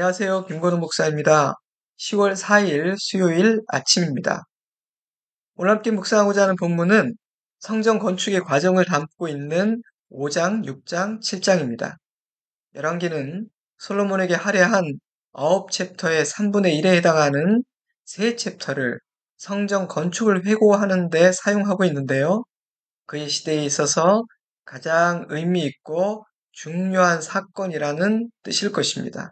안녕하세요. 김건우 목사입니다. 10월 4일 수요일 아침입니다. 오늘 함께 묵상하고자 하는 본문은 성전 건축의 과정을 담고 있는 5장, 6장, 7장입니다. 열왕기는 솔로몬에게 할애한 9챕터의 3분의 1에 해당하는 3챕터를 성전 건축을 회고하는 데 사용하고 있는데요. 그의 시대에 있어서 가장 의미 있고 중요한 사건이라는 뜻일 것입니다.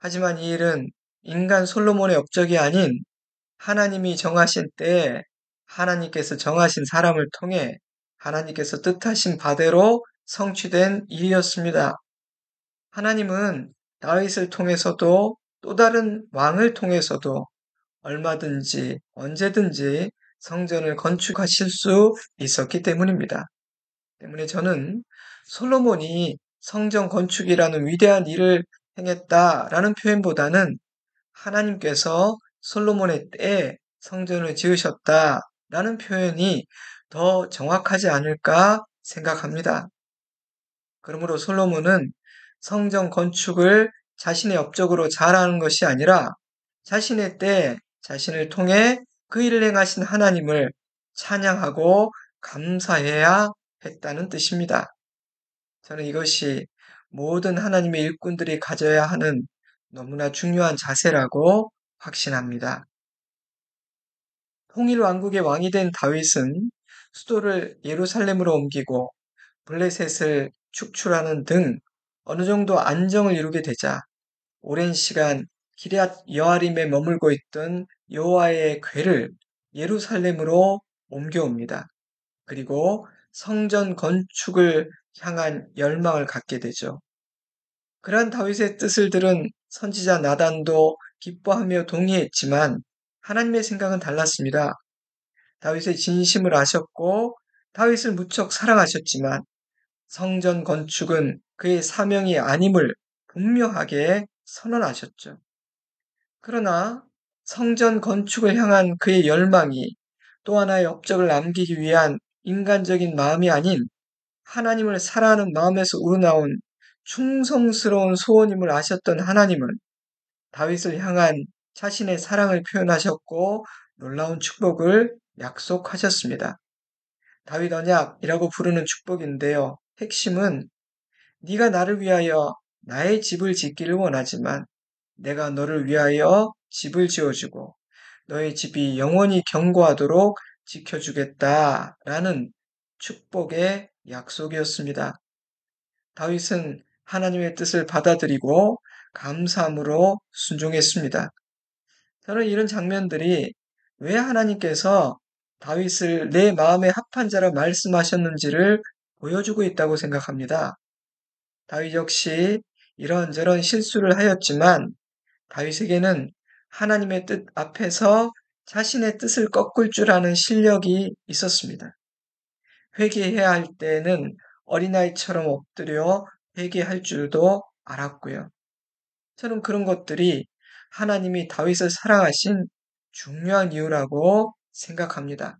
하지만 이 일은 인간 솔로몬의 업적이 아닌 하나님이 정하신 때에 하나님께서 정하신 사람을 통해 하나님께서 뜻하신 바대로 성취된 일이었습니다. 하나님은 다윗을 통해서도 또 다른 왕을 통해서도 얼마든지 언제든지 성전을 건축하실 수 있었기 때문입니다. 때문에 저는 솔로몬이 성전 건축이라는 위대한 일을 행했다라는 표현보다는 하나님께서 솔로몬의 때에 성전을 지으셨다라는 표현이 더 정확하지 않을까 생각합니다. 그러므로 솔로몬은 성전 건축을 자신의 업적으로 잘하는 것이 아니라 자신의 때 자신을 통해 그 일을 행하신 하나님을 찬양하고 감사해야 했다는 뜻입니다. 저는 이것이 모든 하나님의 일꾼들이 가져야 하는 너무나 중요한 자세라고 확신합니다. 통일 왕국의 왕이 된 다윗은 수도를 예루살렘으로 옮기고 블레셋을 축출하는 등 어느 정도 안정을 이루게 되자 오랜 시간 기럇 여아림에 머물고 있던 여호와의 궤를 예루살렘으로 옮겨옵니다. 그리고 성전 건축을 향한 열망을 갖게 되죠. 그러한 다윗의 뜻을 들은 선지자 나단도 기뻐하며 동의했지만 하나님의 생각은 달랐습니다. 다윗의 진심을 아셨고 다윗을 무척 사랑하셨지만 성전 건축은 그의 사명이 아님을 분명하게 선언하셨죠. 그러나 성전 건축을 향한 그의 열망이 또 하나의 업적을 남기기 위한 인간적인 마음이 아닌 하나님을 사랑하는 마음에서 우러나온 충성스러운 소원임을 아셨던 하나님은 다윗을 향한 자신의 사랑을 표현하셨고 놀라운 축복을 약속하셨습니다. 다윗 언약이라고 부르는 축복인데요. 핵심은 네가 나를 위하여 나의 집을 짓기를 원하지만 내가 너를 위하여 집을 지어주고 너의 집이 영원히 견고하도록 지켜주겠다라는 축복의 약속이었습니다. 다윗은 하나님의 뜻을 받아들이고 감사함으로 순종했습니다. 저는 이런 장면들이 왜 하나님께서 다윗을 내 마음에 합한 자라 말씀하셨는지를 보여주고 있다고 생각합니다. 다윗 역시 이런저런 실수를 하였지만 다윗에게는 하나님의 뜻 앞에서 자신의 뜻을 꺾을 줄 아는 실력이 있었습니다. 회개해야 할 때는 어린아이처럼 엎드려 회개할 줄도 알았고요. 저는 그런 것들이 하나님이 다윗을 사랑하신 중요한 이유라고 생각합니다.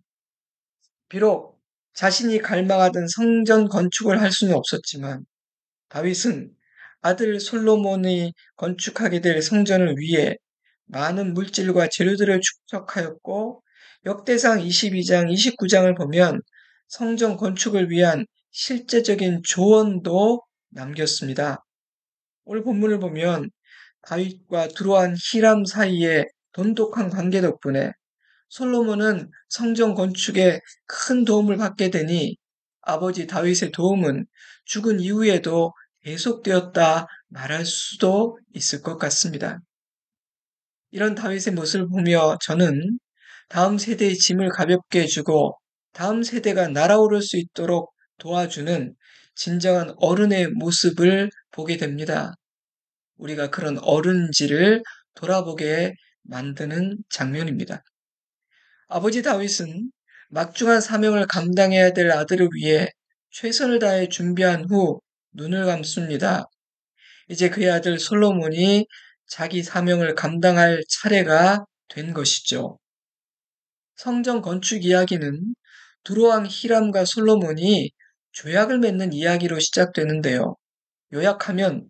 비록 자신이 갈망하던 성전 건축을 할 수는 없었지만 다윗은 아들 솔로몬이 건축하게 될 성전을 위해 많은 물질과 재료들을 축적하였고 역대상 22장, 29장을 보면 성전 건축을 위한 실제적인 조언도 남겼습니다. 오늘 본문을 보면 다윗과 두로한 히람 사이의 돈독한 관계 덕분에 솔로몬은 성전 건축에 큰 도움을 받게 되니 아버지 다윗의 도움은 죽은 이후에도 계속되었다 말할 수도 있을 것 같습니다. 이런 다윗의 모습을 보며 저는 다음 세대의 짐을 가볍게 해주고 다음 세대가 날아오를 수 있도록 도와주는 진정한 어른의 모습을 보게 됩니다. 우리가 그런 어른지를 돌아보게 만드는 장면입니다. 아버지 다윗은 막중한 사명을 감당해야 될 아들을 위해 최선을 다해 준비한 후 눈을 감습니다. 이제 그의 아들 솔로몬이 자기 사명을 감당할 차례가 된 것이죠. 성전 건축 이야기는 두로왕 히람과 솔로몬이 조약을 맺는 이야기로 시작되는데요. 요약하면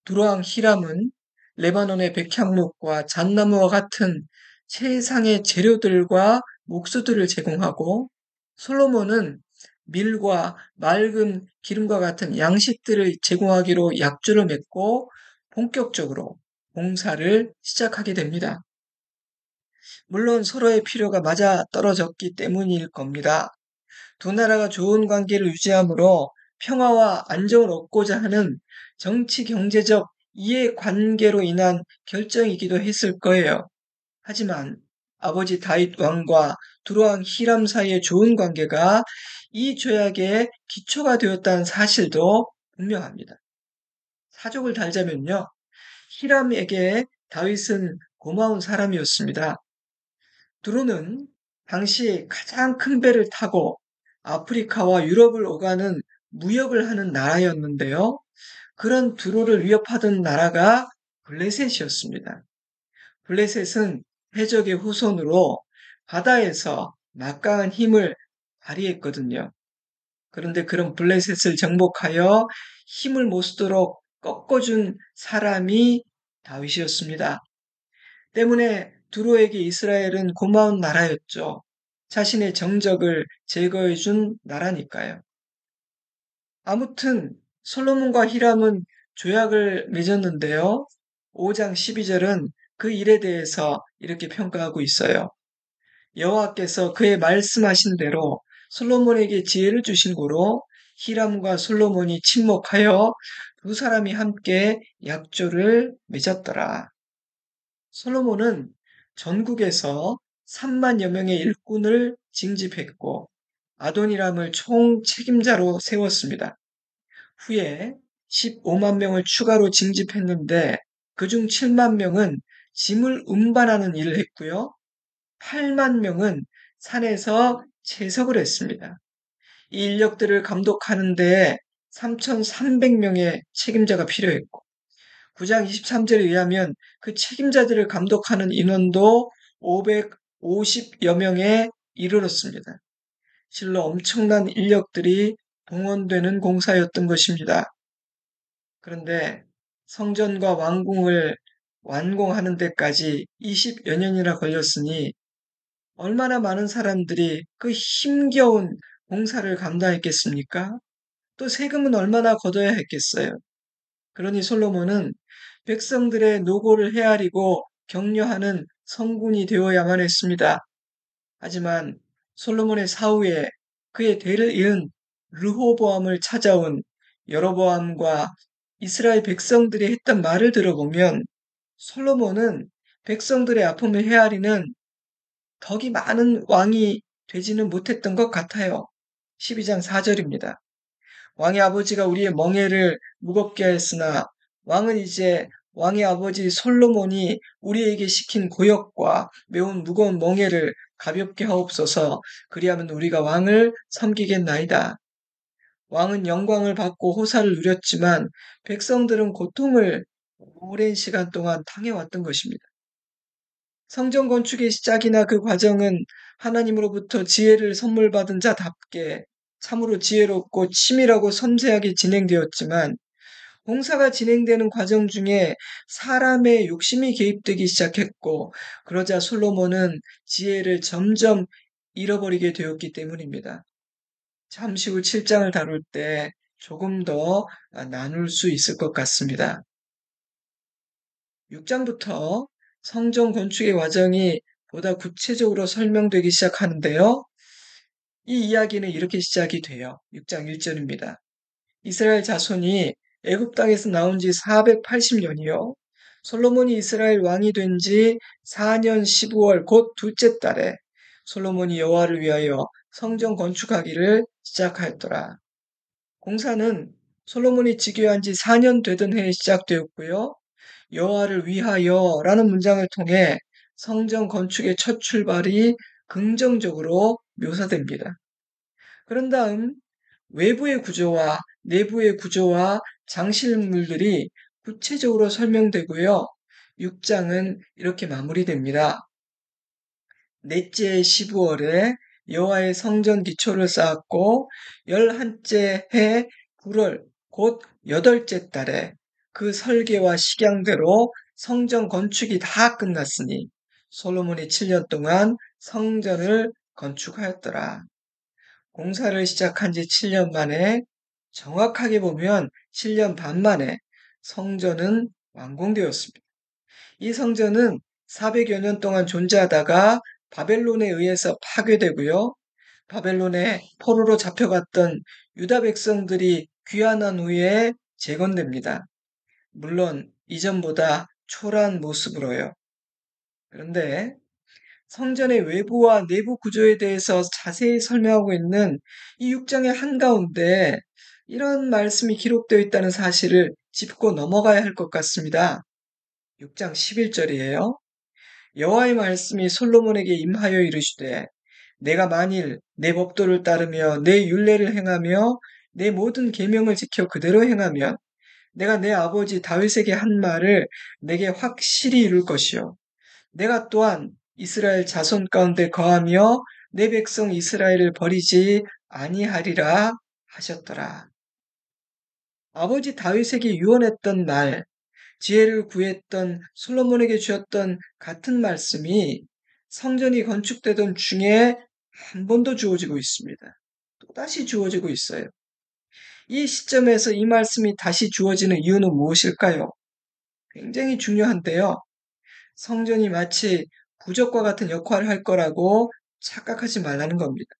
두로왕 히람은 레바논의 백향목과 잣나무와 같은 최상의 재료들과 목수들을 제공하고 솔로몬은 밀과 맑은 기름과 같은 양식들을 제공하기로 약조를 맺고 본격적으로 공사를 시작하게 됩니다. 물론 서로의 필요가 맞아 떨어졌기 때문일 겁니다. 두 나라가 좋은 관계를 유지하므로 평화와 안정을 얻고자 하는 정치 경제적 이해관계로 인한 결정이기도 했을 거예요. 하지만 아버지 다윗 왕과 두로왕 히람 사이의 좋은 관계가 이 조약의 기초가 되었다는 사실도 분명합니다. 사족을 달자면요. 히람에게 다윗은 고마운 사람이었습니다. 두로는 당시 가장 큰 배를 타고 아프리카와 유럽을 오가는 무역을 하는 나라였는데요. 그런 두로를 위협하던 나라가 블레셋이었습니다. 블레셋은 해적의 후손으로 바다에서 막강한 힘을 발휘했거든요. 그런데 그런 블레셋을 정복하여 힘을 못 쓰도록 꺾어준 사람이 다윗이었습니다. 때문에 두로에게 이스라엘은 고마운 나라였죠. 자신의 정적을 제거해 준 나라니까요. 아무튼 솔로몬과 히람은 조약을 맺었는데요. 5장 12절은 그 일에 대해서 이렇게 평가하고 있어요. 여호와께서 그의 말씀하신 대로 솔로몬에게 지혜를 주신 고로 히람과 솔로몬이 친목하여 두 사람이 함께 약조를 맺었더라. 솔로몬은 전국에서 3만여 명의 일꾼을 징집했고 아도니람을 총 책임자로 세웠습니다. 후에 15만 명을 추가로 징집했는데 그중 7만 명은 짐을 운반하는 일을 했고요. 8만 명은 산에서 채석을 했습니다. 이 인력들을 감독하는 데 3,300명의 책임자가 필요했고 9장 23절에 의하면 그 책임자들을 감독하는 인원도 550여 명에 이르렀습니다. 실로 엄청난 인력들이 동원되는 공사였던 것입니다. 그런데 성전과 왕궁을 완공하는 데까지 20여 년이나 걸렸으니 얼마나 많은 사람들이 그 힘겨운 공사를 감당했겠습니까? 또 세금은 얼마나 걷어야 했겠어요. 그러니 솔로몬은 백성들의 노고를 헤아리고 격려하는 성군이 되어야만 했습니다. 하지만 솔로몬의 사후에 그의 대를 이은 르호보암을 찾아온 여로보암과 이스라엘 백성들이 했던 말을 들어보면 솔로몬은 백성들의 아픔을 헤아리는 덕이 많은 왕이 되지는 못했던 것 같아요. 12장 4절입니다. 왕의 아버지가 우리의 멍에를 무겁게 하였으나 왕은 이제 왕의 아버지 솔로몬이 우리에게 시킨 고역과 매운 무거운 멍에를 가볍게 하옵소서. 그리하면 우리가 왕을 섬기겠나이다. 왕은 영광을 받고 호사를 누렸지만 백성들은 고통을 오랜 시간 동안 당해왔던 것입니다. 성전 건축의 시작이나 그 과정은 하나님으로부터 지혜를 선물 받은 자답게 참으로 지혜롭고 치밀하고 섬세하게 진행되었지만 공사가 진행되는 과정 중에 사람의 욕심이 개입되기 시작했고 그러자 솔로몬은 지혜를 점점 잃어버리게 되었기 때문입니다. 잠시 후 7장을 다룰 때 조금 더 나눌 수 있을 것 같습니다. 6장부터 성전 건축의 과정이 보다 구체적으로 설명되기 시작하는데요. 이 이야기는 이렇게 시작이 돼요. 6장 1절입니다. 이스라엘 자손이 애굽 땅에서 나온 지 480년이요. 솔로몬이 이스라엘 왕이 된 지 4년 15월 곧 둘째 달에 솔로몬이 여호와를 위하여 성전 건축하기를 시작하였더라. 공사는 솔로몬이 즉위한 지 4년 되던 해에 시작되었고요. 여호와를 위하여라는 문장을 통해 성전 건축의 첫 출발이 긍정적으로 묘사됩니다. 그런 다음 외부의 구조와 내부의 구조와 장실물들이 구체적으로 설명되고요. 6장은 이렇게 마무리됩니다. 넷째 15월에 여호와의 성전 기초를 쌓았고 11째 해 9월 곧 8째 달에 그 설계와 식양대로 성전 건축이 다 끝났으니 솔로몬이 7년 동안 성전을 건축하였더라. 공사를 시작한 지 7년 만에, 정확하게 보면 7년 반 만에 성전은 완공되었습니다. 이 성전은 400여 년 동안 존재하다가 바벨론에 의해서 파괴되고요. 바벨론에 포로로 잡혀갔던 유다 백성들이 귀환한 후에 재건됩니다. 물론 이전보다 초라한 모습으로요. 그런데 성전의 외부와 내부 구조에 대해서 자세히 설명하고 있는 이 6장의 한가운데 이런 말씀이 기록되어 있다는 사실을 짚고 넘어가야 할 것 같습니다. 6장 11절이에요. 여호와의 말씀이 솔로몬에게 임하여 이르시되 내가 만일 내 법도를 따르며 내 율례를 행하며 내 모든 계명을 지켜 그대로 행하면 내가 내 아버지 다윗에게 한 말을 내게 확실히 이룰 것이요 내가 또한 이스라엘 자손 가운데 거하며 내 백성 이스라엘을 버리지 아니하리라 하셨더라. 아버지 다윗에게 유언했던 말, 지혜를 구했던 솔로몬에게 주었던 같은 말씀이 성전이 건축되던 중에 한 번 더 주어지고 있습니다. 또다시 주어지고 있어요. 이 시점에서 이 말씀이 다시 주어지는 이유는 무엇일까요? 굉장히 중요한데요. 성전이 마치 부적과 같은 역할을 할 거라고 착각하지 말라는 겁니다.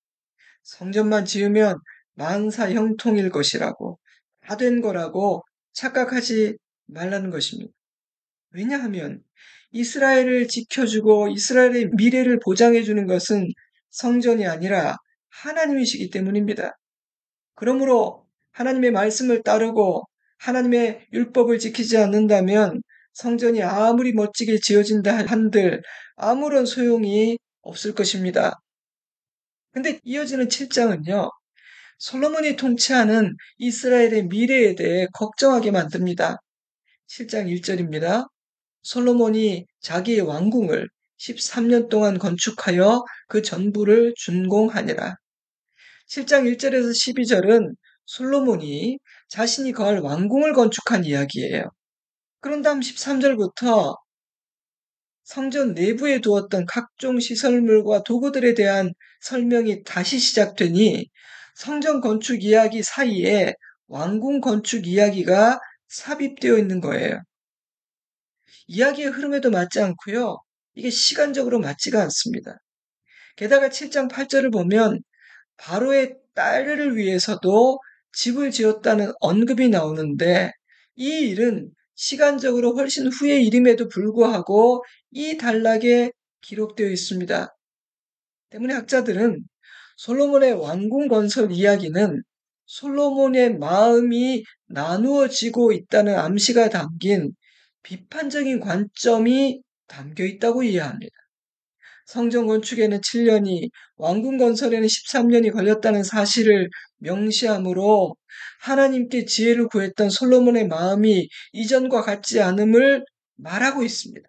성전만 지으면 만사 형통일 것이라고, 다 된 거라고 착각하지 말라는 것입니다. 왜냐하면 이스라엘을 지켜주고 이스라엘의 미래를 보장해주는 것은 성전이 아니라 하나님이시기 때문입니다. 그러므로 하나님의 말씀을 따르고 하나님의 율법을 지키지 않는다면 성전이 아무리 멋지게 지어진다 한들 아무런 소용이 없을 것입니다. 근데 이어지는 7장은요. 솔로몬이 통치하는 이스라엘의 미래에 대해 걱정하게 만듭니다. 7장 1절입니다. 솔로몬이 자기의 왕궁을 13년 동안 건축하여 그 전부를 준공하니라. 7장 1절에서 12절은 솔로몬이 자신이 거할 왕궁을 건축한 이야기예요. 그런 다음 13절부터 성전 내부에 두었던 각종 시설물과 도구들에 대한 설명이 다시 시작되니 성전 건축 이야기 사이에 왕궁 건축 이야기가 삽입되어 있는 거예요. 이야기의 흐름에도 맞지 않고요. 이게 시간적으로 맞지가 않습니다. 게다가 7장 8절을 보면 바로의 딸을 위해서도 집을 지었다는 언급이 나오는데 이 일은 시간적으로 훨씬 후의 일임에도 불구하고 이 단락에 기록되어 있습니다. 때문에 학자들은 솔로몬의 왕궁 건설 이야기는 솔로몬의 마음이 나누어지고 있다는 암시가 담긴 비판적인 관점이 담겨 있다고 이해합니다. 성전 건축에는 7년이, 왕궁 건설에는 13년이 걸렸다는 사실을 명시하므로 하나님께 지혜를 구했던 솔로몬의 마음이 이전과 같지 않음을 말하고 있습니다.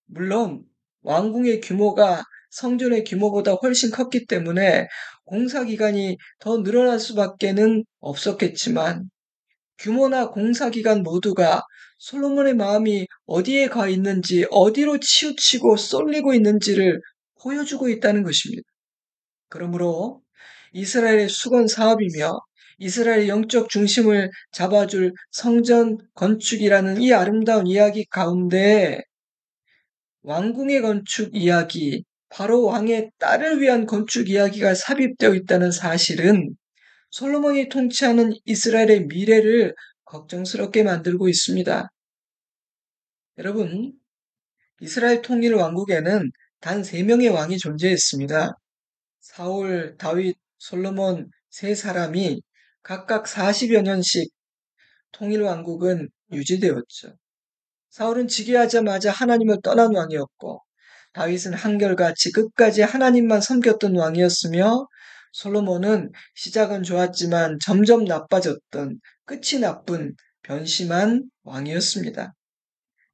물론 왕궁의 규모가 성전의 규모보다 훨씬 컸기 때문에 공사 기간이 더 늘어날 수밖에는 없었겠지만 규모나 공사 기간 모두가 솔로몬의 마음이 어디에 가 있는지, 어디로 치우치고 쏠리고 있는지를 보여주고 있다는 것입니다. 그러므로 이스라엘의 수건 사업이며 이스라엘의 영적 중심을 잡아줄 성전 건축이라는 이 아름다운 이야기 가운데 왕궁의 건축 이야기, 바로 왕의 딸을 위한 건축 이야기가 삽입되어 있다는 사실은 솔로몬이 통치하는 이스라엘의 미래를 걱정스럽게 만들고 있습니다. 여러분, 이스라엘 통일 왕국에는 단 3명의 왕이 존재했습니다. 사울, 다윗, 솔로몬 세 사람이 각각 40여 년씩 통일 왕국은 유지되었죠. 사울은 즉위하자마자 하나님을 떠난 왕이었고 다윗은 한결같이 끝까지 하나님만 섬겼던 왕이었으며 솔로몬은 시작은 좋았지만 점점 나빠졌던 끝이 나쁜 변심한 왕이었습니다.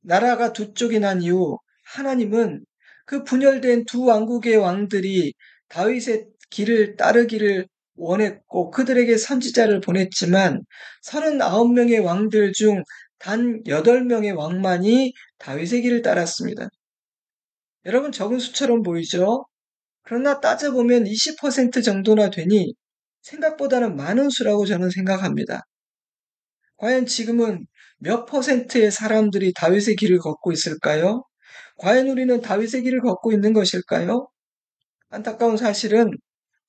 나라가 두 쪽이 난 이후 하나님은 그 분열된 두 왕국의 왕들이 다윗의 길을 따르기를 원했고 그들에게 선지자를 보냈지만 39명의 왕들 중 단 8명의 왕만이 다윗의 길을 따랐습니다. 여러분 적은 수처럼 보이죠? 그러나 따져보면 20% 정도나 되니 생각보다는 많은 수라고 저는 생각합니다. 과연 지금은 몇 퍼센트의 사람들이 다윗의 길을 걷고 있을까요? 과연 우리는 다윗의 길을 걷고 있는 것일까요? 안타까운 사실은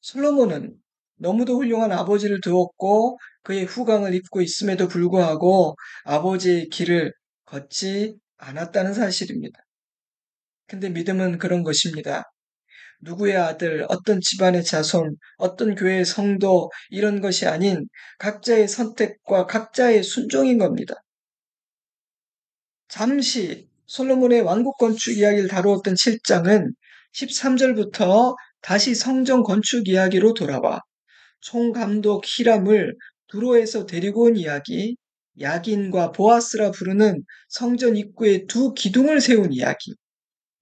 솔로몬은 너무도 훌륭한 아버지를 두었고 그의 후광을 입고 있음에도 불구하고 아버지의 길을 걷지 않았다는 사실입니다. 근데 믿음은 그런 것입니다. 누구의 아들, 어떤 집안의 자손, 어떤 교회의 성도 이런 것이 아닌 각자의 선택과 각자의 순종인 겁니다. 잠시 솔로몬의 왕국 건축 이야기를 다루었던 7장은 13절부터 다시 성전 건축 이야기로 돌아와 총감독 히람을 두로에서 데리고 온 이야기, 야긴과 보아스라 부르는 성전 입구에 두 기둥을 세운 이야기,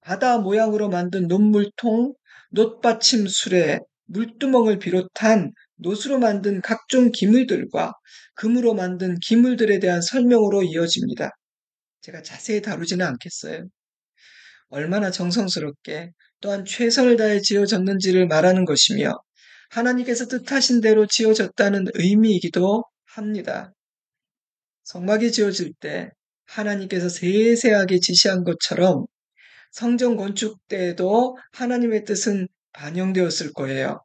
바다 모양으로 만든 논물통, 놋받침 수레, 물두멍을 비롯한 놋으로 만든 각종 기물들과 금으로 만든 기물들에 대한 설명으로 이어집니다. 제가 자세히 다루지는 않겠어요. 얼마나 정성스럽게 또한 최선을 다해 지어졌는지를 말하는 것이며 하나님께서 뜻하신 대로 지어졌다는 의미이기도 합니다. 성막이 지어질 때 하나님께서 세세하게 지시한 것처럼 성전 건축 때에도 하나님의 뜻은 반영되었을 거예요.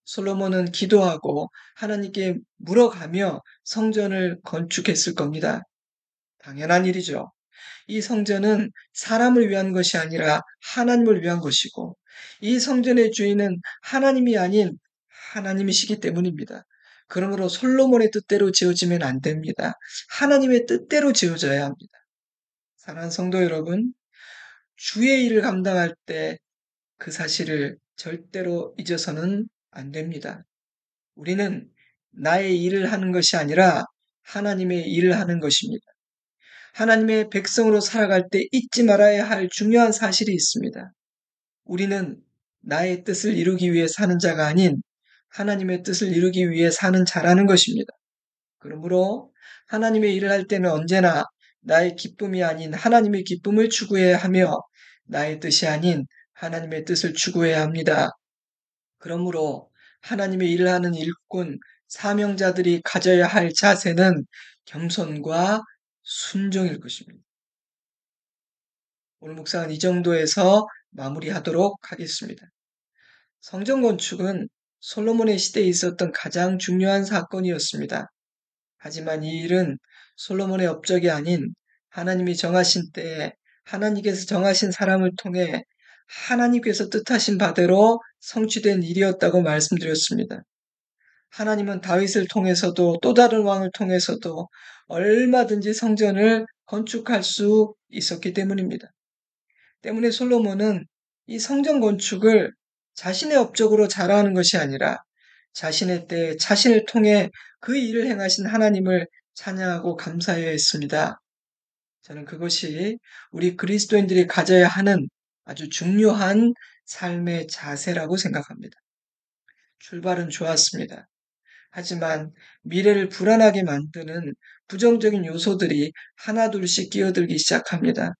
솔로몬은 기도하고 하나님께 물어가며 성전을 건축했을 겁니다. 당연한 일이죠. 이 성전은 사람을 위한 것이 아니라 하나님을 위한 것이고 이 성전의 주인은 하나님이 아닌 하나님이시기 때문입니다. 그러므로 솔로몬의 뜻대로 지어지면 안 됩니다. 하나님의 뜻대로 지어져야 합니다. 사랑하는 성도 여러분, 주의 일을 감당할 때 그 사실을 절대로 잊어서는 안 됩니다. 우리는 나의 일을 하는 것이 아니라 하나님의 일을 하는 것입니다. 하나님의 백성으로 살아갈 때 잊지 말아야 할 중요한 사실이 있습니다. 우리는 나의 뜻을 이루기 위해 사는 자가 아닌 하나님의 뜻을 이루기 위해 사는 자라는 것입니다. 그러므로 하나님의 일을 할 때는 언제나 나의 기쁨이 아닌 하나님의 기쁨을 추구해야 하며 나의 뜻이 아닌 하나님의 뜻을 추구해야 합니다. 그러므로 하나님의 일을 하는 일꾼, 사명자들이 가져야 할 자세는 겸손과 순종일 것입니다. 오늘 묵상은 이 정도에서 마무리하도록 하겠습니다. 성전 건축은 솔로몬의 시대에 있었던 가장 중요한 사건이었습니다. 하지만 이 일은 솔로몬의 업적이 아닌 하나님이 정하신 때에 하나님께서 정하신 사람을 통해 하나님께서 뜻하신 바대로 성취된 일이었다고 말씀드렸습니다. 하나님은 다윗을 통해서도 또 다른 왕을 통해서도 얼마든지 성전을 건축할 수 있었기 때문입니다. 때문에 솔로몬은 이 성전 건축을 자신의 업적으로 자랑하는 것이 아니라 자신의 때에 자신을 통해 그 일을 행하신 하나님을 찬양하고 감사해야 했습니다. 저는 그것이 우리 그리스도인들이 가져야 하는 아주 중요한 삶의 자세라고 생각합니다. 출발은 좋았습니다. 하지만 미래를 불안하게 만드는 부정적인 요소들이 하나둘씩 끼어들기 시작합니다.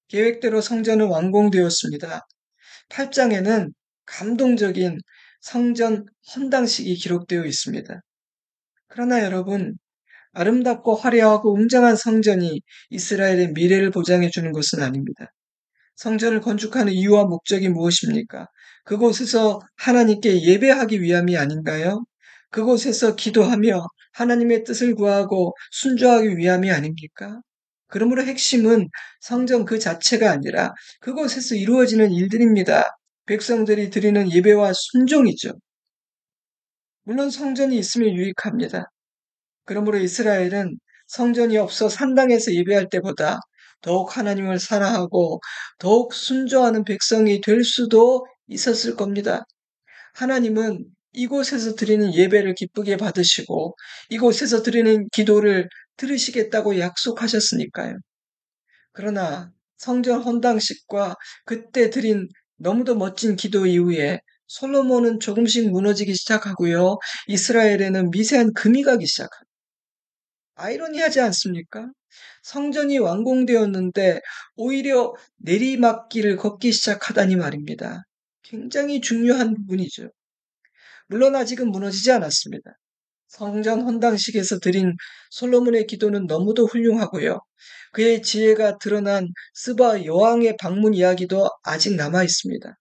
계획대로 성전은 완공되었습니다. 8장에는 감동적인 성전 헌당식이 기록되어 있습니다. 그러나 여러분, 아름답고 화려하고 웅장한 성전이 이스라엘의 미래를 보장해 주는 것은 아닙니다. 성전을 건축하는 이유와 목적이 무엇입니까? 그곳에서 하나님께 예배하기 위함이 아닌가요? 그곳에서 기도하며 하나님의 뜻을 구하고 순종하기 위함이 아닙니까? 그러므로 핵심은 성전 그 자체가 아니라 그곳에서 이루어지는 일들입니다. 백성들이 드리는 예배와 순종이죠. 물론 성전이 있으면 유익합니다. 그러므로 이스라엘은 성전이 없어 산당에서 예배할 때보다 더욱 하나님을 사랑하고 더욱 순종하는 백성이 될 수도 있었을 겁니다. 하나님은 이곳에서 드리는 예배를 기쁘게 받으시고 이곳에서 드리는 기도를 들으시겠다고 약속하셨으니까요. 그러나 성전 헌당식과 그때 드린 너무도 멋진 기도 이후에 솔로몬은 조금씩 무너지기 시작하고요. 이스라엘에는 미세한 금이 가기 시작합니다. 아이러니하지 않습니까? 성전이 완공되었는데 오히려 내리막길을 걷기 시작하다니 말입니다. 굉장히 중요한 부분이죠. 물론 아직은 무너지지 않았습니다. 성전 헌당식에서 드린 솔로몬의 기도는 너무도 훌륭하고요. 그의 지혜가 드러난 스바 여왕의 방문 이야기도 아직 남아 있습니다.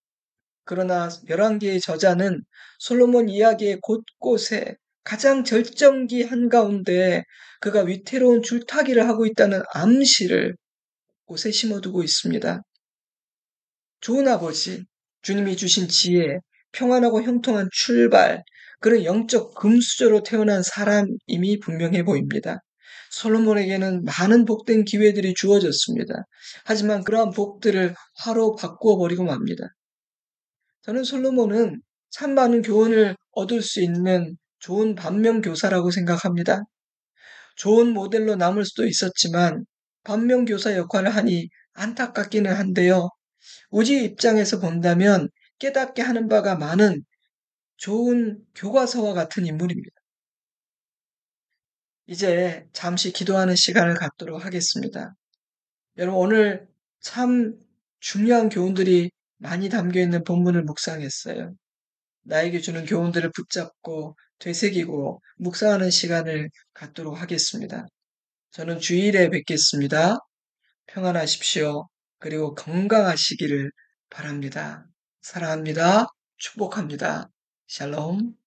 그러나 열왕기의 저자는 솔로몬 이야기의 곳곳에 가장 절정기 한가운데 그가 위태로운 줄타기를 하고 있다는 암시를 곳에 심어두고 있습니다. 좋은 아버지, 주님이 주신 지혜, 평안하고 형통한 출발, 그런 영적 금수저로 태어난 사람임이 분명해 보입니다. 솔로몬에게는 많은 복된 기회들이 주어졌습니다. 하지만 그러한 복들을 화로 바꾸어 버리고 맙니다. 저는 솔로몬은 참 많은 교훈을 얻을 수 있는 좋은 반면교사라고 생각합니다. 좋은 모델로 남을 수도 있었지만 반면교사 역할을 하니 안타깝기는 한데요. 우리 입장에서 본다면 깨닫게 하는 바가 많은 좋은 교과서와 같은 인물입니다. 이제 잠시 기도하는 시간을 갖도록 하겠습니다. 여러분, 오늘 참 중요한 교훈들이 많이 담겨 있는 본문을 묵상했어요. 나에게 주는 교훈들을 붙잡고 되새기고 묵상하는 시간을 갖도록 하겠습니다. 저는 주일에 뵙겠습니다. 평안하십시오. 그리고 건강하시기를 바랍니다. 사랑합니다. 축복합니다. 샬롬.